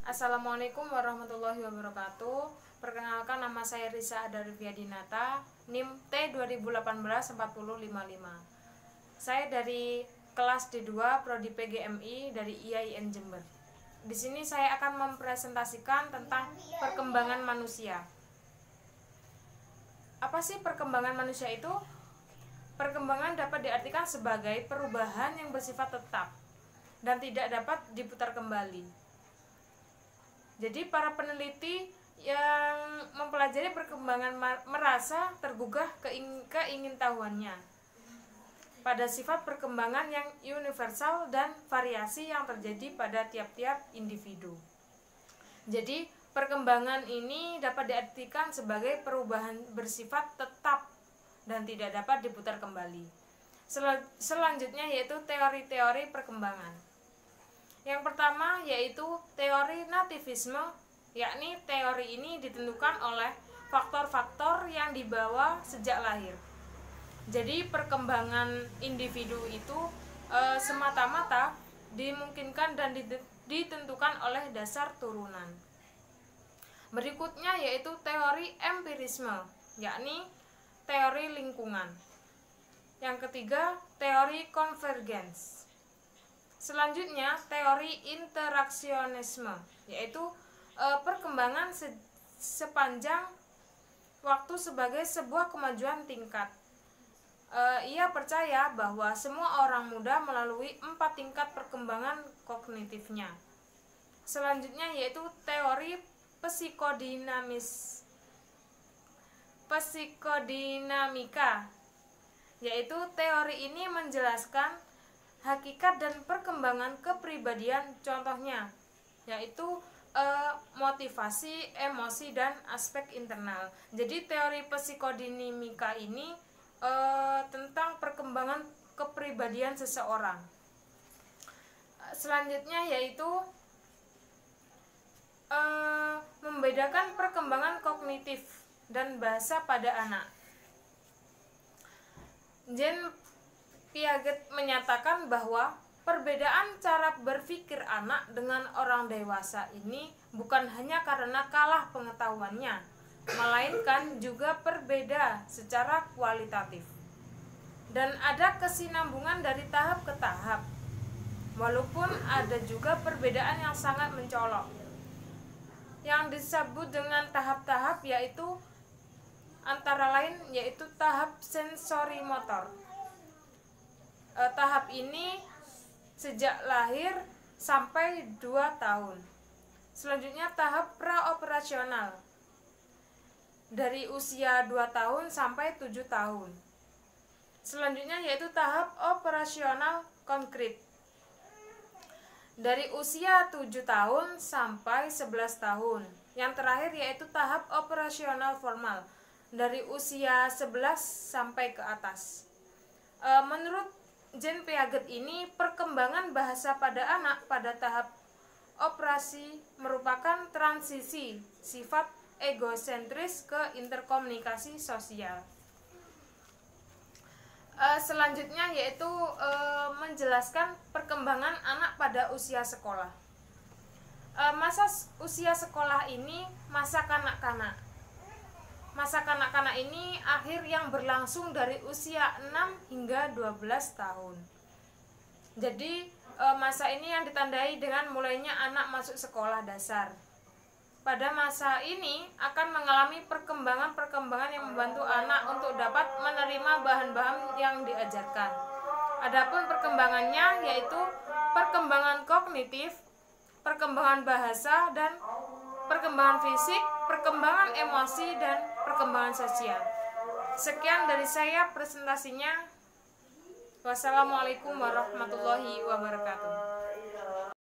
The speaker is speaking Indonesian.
Assalamualaikum warahmatullahi wabarakatuh. Perkenalkan, nama saya Risa Adarviadinata, NIM T2018-4055. Saya dari kelas D2 Prodi PGMI dari IAIN Jember. Di sini saya akan mempresentasikan tentang perkembangan manusia. Apa sih perkembangan manusia itu? Perkembangan dapat diartikan sebagai perubahan yang bersifat tetap dan tidak dapat diputar kembali. Jadi para peneliti yang mempelajari perkembangan merasa tergugah keingintahuannya pada sifat perkembangan yang universal dan variasi yang terjadi pada tiap-tiap individu. Jadi perkembangan ini dapat diartikan sebagai perubahan bersifat tetap dan tidak dapat diputar kembali. Selanjutnya yaitu teori-teori perkembangan. Yang pertama yaitu teori nativisme, yakni teori ini ditentukan oleh faktor-faktor yang dibawa sejak lahir. Jadi perkembangan individu itu semata-mata dimungkinkan dan ditentukan oleh dasar turunan. Berikutnya yaitu teori empirisme, yakni teori lingkungan. Yang ketiga, teori konvergens. Selanjutnya, teori interaksionisme, yaitu perkembangan sepanjang waktu sebagai sebuah kemajuan tingkat. Ia percaya bahwa semua orang muda melalui 4 tingkat perkembangan kognitifnya. Selanjutnya yaitu teori psikodinamika, yaitu teori ini menjelaskan hakikat dan perkembangan kepribadian, contohnya yaitu motivasi, emosi, dan aspek internal. Jadi teori psikodinamika ini tentang perkembangan kepribadian seseorang. Selanjutnya yaitu membedakan perkembangan kognitif dan bahasa pada anak. Jean Piaget menyatakan bahwa perbedaan cara berpikir anak dengan orang dewasa ini bukan hanya karena kalah pengetahuannya, melainkan juga berbeda secara kualitatif. Dan ada kesinambungan dari tahap ke tahap, walaupun ada juga perbedaan yang sangat mencolok. Yang disebut dengan tahap-tahap yaitu antara lain yaitu tahap sensori motor. Tahap ini sejak lahir sampai 2 tahun. Selanjutnya tahap praoperasional dari usia 2 tahun sampai 7 tahun. Selanjutnya yaitu tahap operasional konkret dari usia 7 tahun sampai 11 tahun. Yang terakhir yaitu tahap operasional formal dari usia 11 sampai ke atas. Menurut Jean Piaget ini, perkembangan bahasa pada anak pada tahap operasi merupakan transisi sifat egosentris ke interkomunikasi sosial. Selanjutnya yaitu menjelaskan perkembangan anak pada usia sekolah. Masa usia sekolah ini masa kanak-kanak. Masa kanak-kanak ini akhir yang berlangsung dari usia 6 hingga 12 tahun. Jadi masa ini yang ditandai dengan mulainya anak masuk sekolah dasar. Pada masa ini akan mengalami perkembangan-perkembangan yang membantu anak untuk dapat menerima bahan-bahan yang diajarkan. Adapun perkembangannya yaitu perkembangan kognitif, perkembangan bahasa, dan perkembangan fisik, perkembangan emosi, dan perkembangan sosial. Sekian dari saya presentasinya. Wassalamualaikum warahmatullahi wabarakatuh.